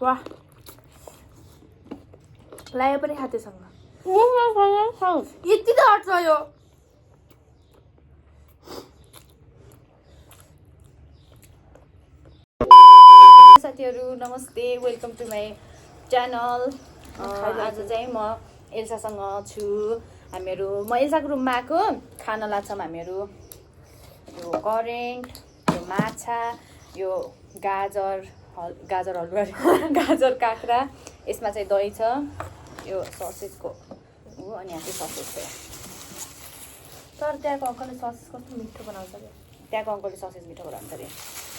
वाह लायो पनि खातेसँग यति त हट्छ यो साथीहरु नमस्ते वेलकम टु माई च्यानल आज चाहिँ म एल्सासँग छु हामीहरु म एल्साको रुममा आएको खाना लाग्छौं हामीहरु यो करेन्ट यो माछा यो गाजर हलुवा गाजर काँक्रा यसमा चाहिँ दही छ यो ससेजको हो अनि यहाँ चाहिँ ससेज छ तर त्यहाँको अंकलले ससेज कस्तो मिठो बनाउँछ के त्यहाँको अंकलले ससेज मिठो बनाउँछ रे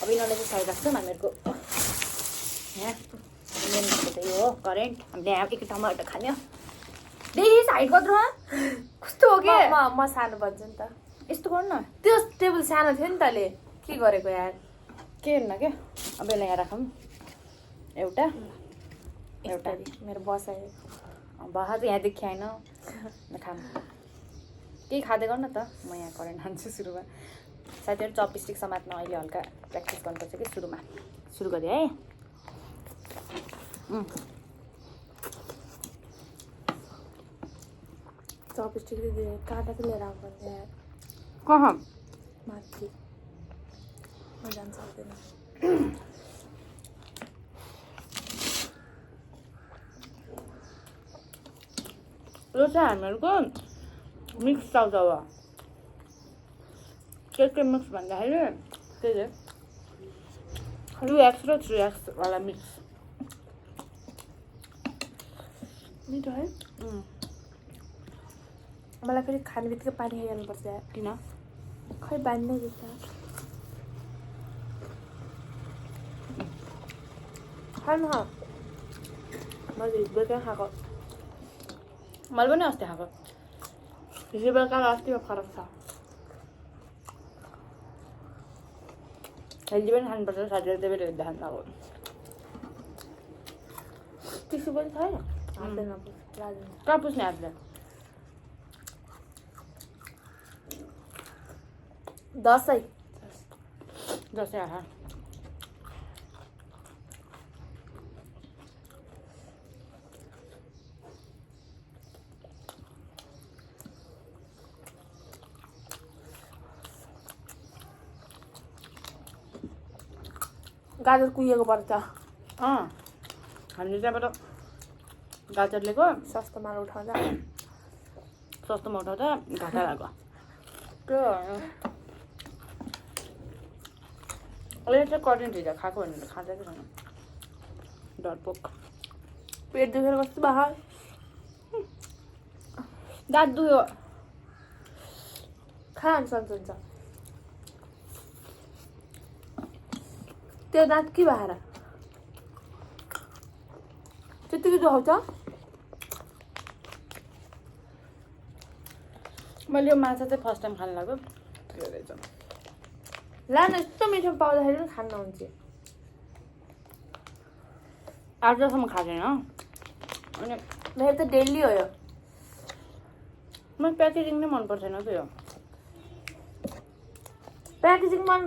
अब यिनीहरुले चाहिँ सही राख्छौं हामीहरुको यहाँ मेन चाहिँ यो हो करेन्ट हामीले यहाँ एक टमाटर खान्यो देखि साइड कत्रो कस्तो हो के म सानो बन्छ नि त यस्तो गर्नु न त्यो टेबल सानो थियो नि तले के गरेको यार के हेर्न के अब यसलाई यहाँ राखौँ एउटा एउटा मेरो बसाइ बहा चाहिँ यहाँ देखिएन खाम केही खाँदै गर्नु त म यहाँ करेन्ट हान्छु सुरुमा साथीहरु चपस्टिक समात्न अहिले हल्का प्र्याक्टिस गर्नुपर्छ कि सुरुमा सुरु गरे है चपस्टिक काँटा चाहिँ लिएर आउनुपर्छ यार कहाँ माथि म जान सक्दैन यो चाहिँ हामीहरूको मिक्स चाउचाउ हो के मिक्स भन्दाखेरि त्यही हो 2x र 3x वाला मिक्स मिठो है मलाई फेरि खाने बित्तिकै पानी खाइहाल्नुपर्छ यार किन खै बानी नै जस्तो खानु मैले बेलुका खाएको मैले पनि अस्ति खाएको हिजो बेलुका र अस्तिमा फरक छ हेल्दी पनि खानुपर्छ साथीहरु त्यही भएर ध्यान राख्नु टिस्यु पनि छैन हातले नपुस् कहाँ पुस्ने हातले 10 आहा गाजर कुहिएको पर्छ हामीले त्यहाँबाट गाजर लिएको सस्तोमा उठाउँदा सस्तोमा उठाउँदा घाटा लाग्यो त्यो अहिले चाहिँ करेन्ट हिजो खाएको भनेर खाँदै छैन डरपोक पेट दुखेर कस्तो बाहा दाँत दुयो खान हुन्छ त्यो दाँत के बाहेर त्यतिकै दुखाउँछ मैले यो माछा चाहिँ फर्स्ट टाइम खान लाग्यो लान यस्तो मिठो पाउँदाखेरि पनि खान हुन्छ आजसम्म खाँदैन अनि मेरो त डेली हो यो मलाई प्याकेजिङ नै मन पर्दैन त यो प्याकेजिङ मन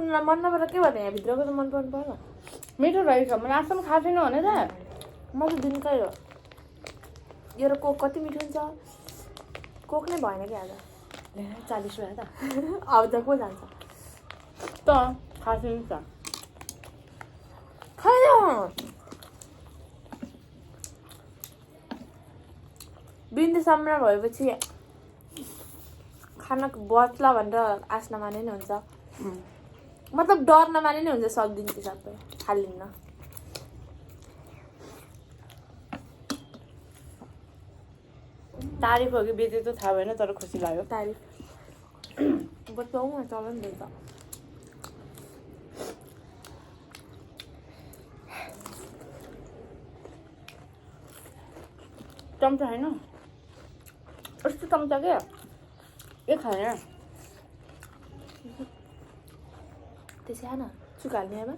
नभएर के भन्ने यहाँ भित्रको त मन पर्नु पर्छ मिठो रहेछ मैले आजसम्म खाएको छैन भने त म त दिनकै हो यो र कोक कति मिठो हुन्छ कोक नै भएन कि आज 40 रुपियाँ त अब त को जान्छ त खासै नि त खै बिन्दु सामना भएपछि खाना बच्ला भनेर आश नमाने नै हुन्छ मतलब डर नमाने नै हुन्छ सक्दिन्छु सबै हालिन्न तारिफ हो कि बेचे त थाहा भएन तर खुसी लाग्यो तारिफ बताऊ न चल नि त चम्चा छैन यस्तो चम्चा क्या ए खाएन त्यसै खान चुक हाल्ने आमा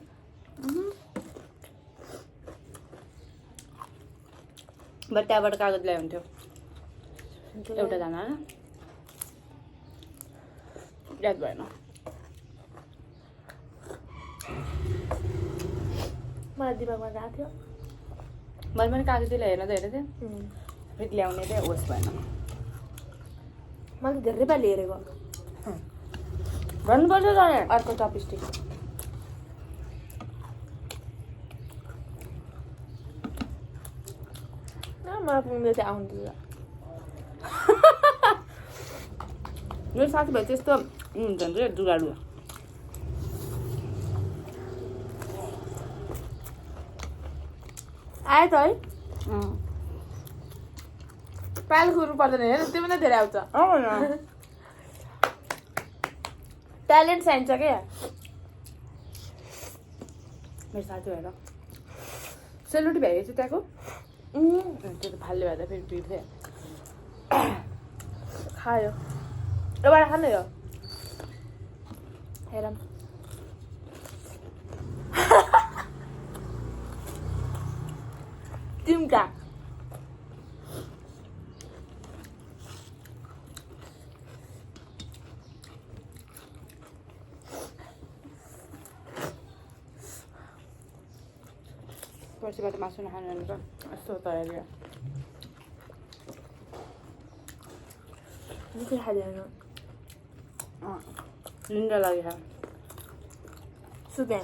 बट त्यहाँबाट कागज ल्याए हुन्थ्यो एउटा दाना याद भएन मलाई दिमागमा गएको थियो मैले पनि कागजले हेर्न त हेरेको थिएँ फेरि ल्याउने चाहिँ होस् भएन मैले धेरै पालि हेरेको भन्नुपर्छ जाने अर्को चपस्टिक मलाई पुग्दै चाहिँ आउँदैछ मेरो साथीभाइ चाहिँ यस्तो हुन्छ नि जुगाडु आयो त है पाल खुर्नु पर्दैन हेर त्यो पनि धेरै आउँछ ट्यालेन्ट चाहिन्छ क्या मेरो साथी भएर सेलरोटी भ्याएको थियो त्यहाँको त्यो त फाल्ले भएर फेरि पिर्थेँ खायो एउटा खानु यो हेर तिमका पर्सिबाट मासु नखानु भनेर यस्तो तयारी निकै खाँदैन निन्द्रा लाग्यो सुत्या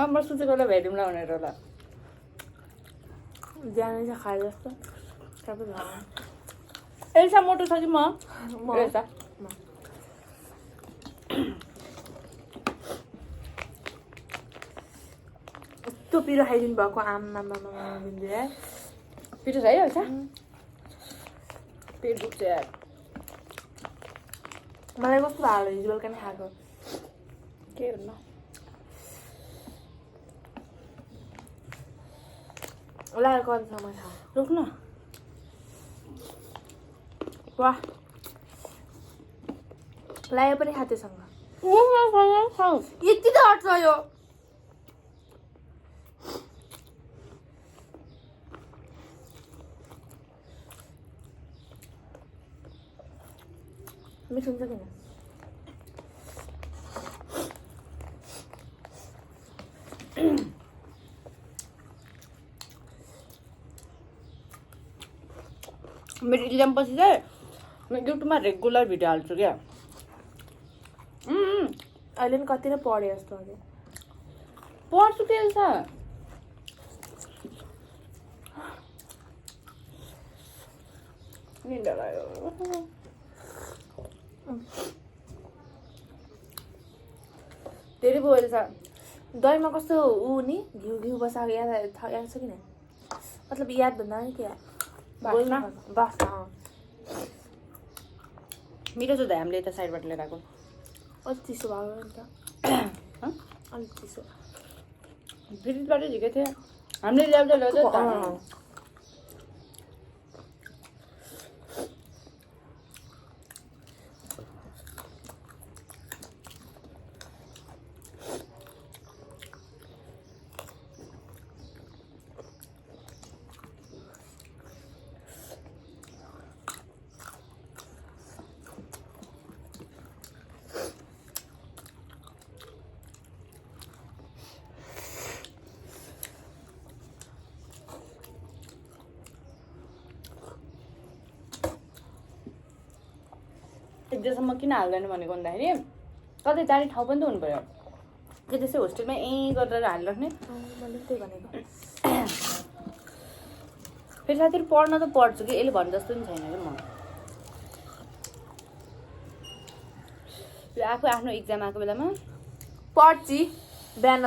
म सुतेकोलाई भेटौँला भनेर होला जाने चाहिँ खाए जस्तो सबै एल्सा मोटो छ कि म एल्सा यस्तो पिरो खाइदिनु भएको आमा बिन्दु है पिरो छ है एल्सा पेट दुख्छ यार मलाई कस्तो भयो हिजो बेलुका नै खाएको के भन्नु लगाएर कतिसम्म खा रोक्न वाह लाग्यो पनि खा त्योसँग यति त हट्छ यो मिठो हुन्छ किन मेरो इक्जाम पछि चाहिँ म युट्युबमा रेगुलर भिडियो हाल्छु क्या अहिले पनि कति नै पढेँ जस्तो अहिले पढ्छु के छ निन्द्रा लाग्यो धेरै भयो छ दहीमा कस्तो ऊ नि घिउ बसाएको याद छ कि नै मतलब याद भन्दा नि के बास्ना मिठो छ त हामीले यता साइडबाट लिएर आएको अलिक चिसो भयो नि त अलिक चिसो फ्रिजबाटै झिकेको थियो हामीले ल्याउँदा एकजनासम्म किन हाल्दैन भनेको भन्दाखेरि कतै जाने ठाउँ पनि त हुनु पऱ्यो कि त्यसै होस्टेलमा गरेर हालिराख्ने मैले त्यही भनेको फेरि साथीहरू पढ्न त पढ्छु कि यसले भने जस्तो पनि छैन कि म आफू आफ्नो इक्जाम आएको बेलामा पढ्छु बिहान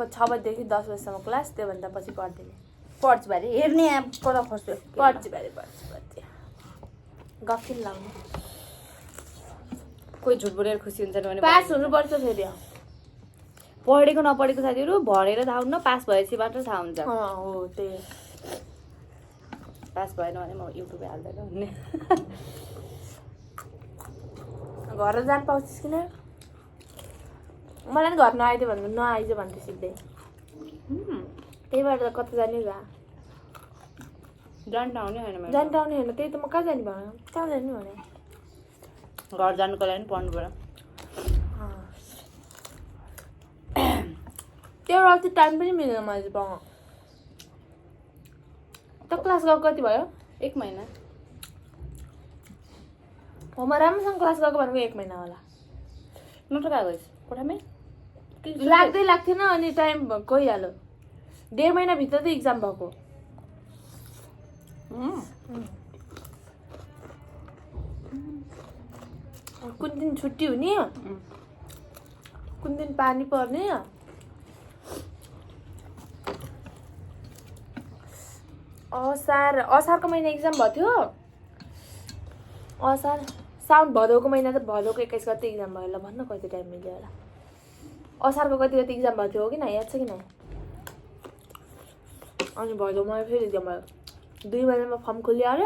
6 बजीदेखि 10 बजीसम्म क्लास त्योभन्दा पछि पढ्दिनँ पढ्छु बारे हेर्ने पर खस्छु पढ्छु बारे पढ्छु गफिल लाउने कोही झुट बोलेर खुसी हुन्छन् भने पास हुनुपर्छ फेरि पढेको नपढेको साथीहरू भरेर थाहा हुन्न पास भएपछि मात्र थाहा हुन्छ हो त्यही पास भएन भने म युट्युबमा हाल्दैन भन्ने घर जान पाउँछस् किन मलाई नि घर नआइदियो भन्नु नआइज भन्थ्यो सिधै त्यही भएर त कता जाने गा जान आउने होइन जान आउने होइन त्यही त म कहाँ जाने भयो कहाँ जाने भने घर जानुको लागि पनि पढ्नु पर्यो त्यो अस्ति टाइम पनि मिलेन मैले पाउँ त क्लास गएको कति भयो? 1 महिना। म राम्रोसँग क्लास गएको भनेको 1 महिना होला। नत्र कागज कोठामै लाग्दै लाग्थेन अनि टाइम गइहाल्यो। 1.5 महिनाभित्र त इक्जाम भएको। कुन दिन छुट्टी हुने, कुन दिन पानी पर्ने, असारको महिना इक्जाम भएको थियो। असार साउन भदौको महिना त भदौको 21 गते इक्जाम भयो। ल भन्न कति टाइम मिल्यो होला। असारको कति गते इक्जाम भएको थियो हो कि न, याद छ कि न? अनि भदौमा फेरि इक्जाम भयो। 2 महिनामा फर्म खुल्यो अरे।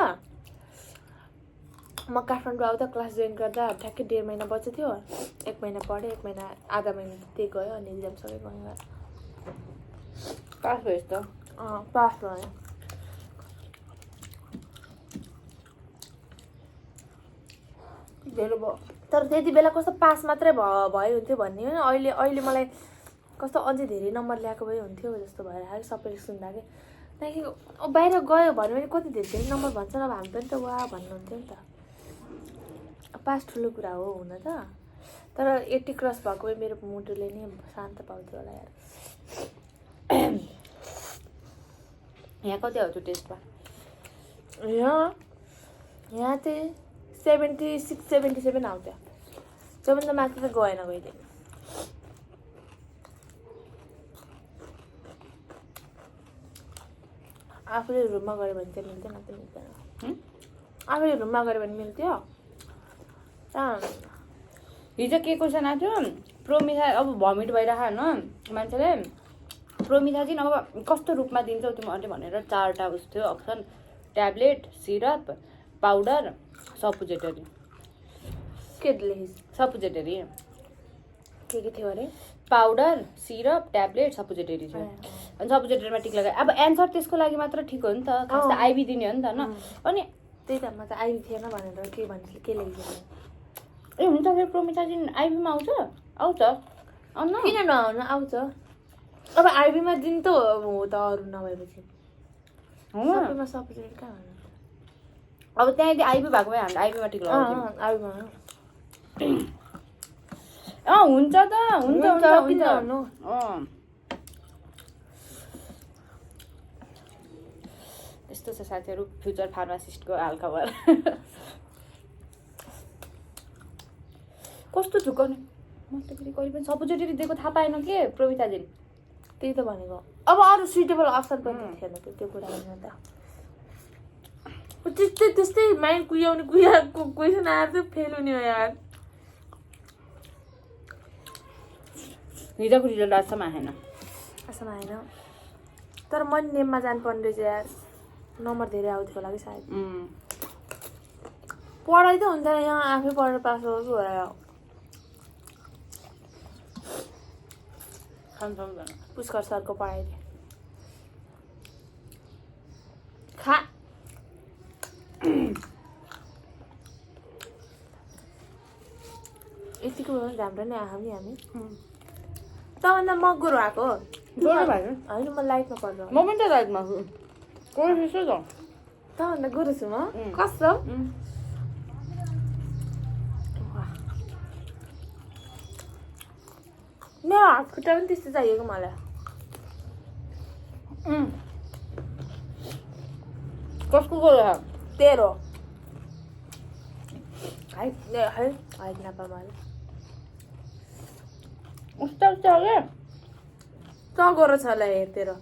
म काठमाडौँ आउँदा क्लास जोइन गर्दा ठ्याक्कै 1.5 महिना बच्चे थियो। 1 महिना पढेँ, 1 महिना आधा महिना त्यही गयो अनि इक्जाम सबै गयो। पास भएछ त? पास भयो। धेरै भयो। तर त्यति बेला कस्तो पास मात्रै भयो हुन्थ्यो भन्ने हो। अहिले मलाई कस्तो अझै धेरै नम्बर ल्याएको भए हुन्थ्यो जस्तो भएर आयो सबैले सुन्दा कि। त्यहाँदेखि बाहिर गयो भन्यो भने कति धेरै नम्बर भन्छ अब हामी पनि त वा भन्नुहुन्थ्यो नि त। पास ठुलो कुरा हो हुन त। तर 80 क्रस भएको भए मेरो मुटुले नि शान्त पाउँथ्यो होला यार। यहाँ कति आउँथ्यो टेस्टमा? यहाँ चाहिँ 76, 77 आउँथ्यो। सबभन्दा माथि त गएन कहिले। आफूले रुममा गऱ्यो भने चाहिँ मिल्दैन, त मिल्दैन। आफूले रुममा गऱ्यो भने मिल्थ्यो। हिजो के क्वेसन आएको थियो? प्रोमिथा अब भमिट भइरहेको होइन मान्छेले, प्रोमिथा चाहिँ अब कस्तो रूपमा दिन्छौ तिमीहरूले भनेर 4टा उस थियो option. Tablet, syrup, powder, suppository. के लेखिस्? सपोजिटरी के थियो अरे? पाउडर, सिरप, ट्याब्लेट, सपोजिटरी थियो। अनि सपोजिटरीमा टिक लगायो। अब एन्सर त्यसको लागि मात्र ठिक हो नि त, खास त आइबी दिने हो नि त होइन। अनि त्यही त म त आइबी थिएन भनेर के भन्छु, के लेखिदिनु? ए हुन्छ फेरि प्रोमिथा चाहिँ आइबीमा आउँछ? आउँछ आउनु किन नआउनु? आउँछ। अब आइबीमा दिन त हो त अरू नभएपछि। सबैमा सपोजिटरी कहाँ भन्नु? अब त्यहाँ यदि आइबी भएको भए हामीले आइबीमा टिक लगाउँछौँ। आइबीमा हुन्छ त, हुन्छ हुन्छ किन भन्नु? यस्तो छ साथीहरू फ्युचर फार्मासिस्टको हालखबर। कस्तो झुकाउने? म त फेरि कहिले पनि सपोजिटरी दिएको थाहा पाएन के प्रोमिथाजिन। त्यही त भनेको। अब अरू सुइटेबल अप्सन पनि थिएन त्यो कुरा होइन त। त्यस्तै माइन्ड कुहियाउने क्वेसन आएर चाहिँ फेल हुने हो यार। हिजोको रिजल्ट आजसम्म आएन। तर म नेममा जानुपर्ने रहेछ यार। नम्बर धेरै आउँथ्यो होला कि सायद। पढाइ त हुन्छ यहाँ आफै पढेर पास हो कि हो। पुष्कर सरको पढाइ खा। यतिको राम्रो नै आयो नि हामी। तँभन्दा म गोरु आएको होइन, म लाइटमा पढ्नु। म पनि त लाइटमा छु। तँभन्दा गोरु छु म। कस्तो? मेरो हात खुट्टा पनि त्यस्तो चाहिएको मलाई। कसको गोरु? तेरो हाइट नपा मलाई। उस्ता उस्ता हो क्या? त गोरो छ होला हेर तेरो।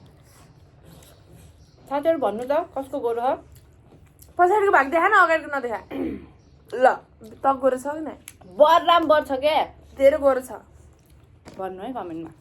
साथीहरू भन्नु त कसको गोरु हो? पछाडिको भाग देखा न, अगाडिको नदेखा। ल त गोरो छ कि न? बराबर छ क्या? तेरो गोरो छ भन्नु है कमेन्टमा।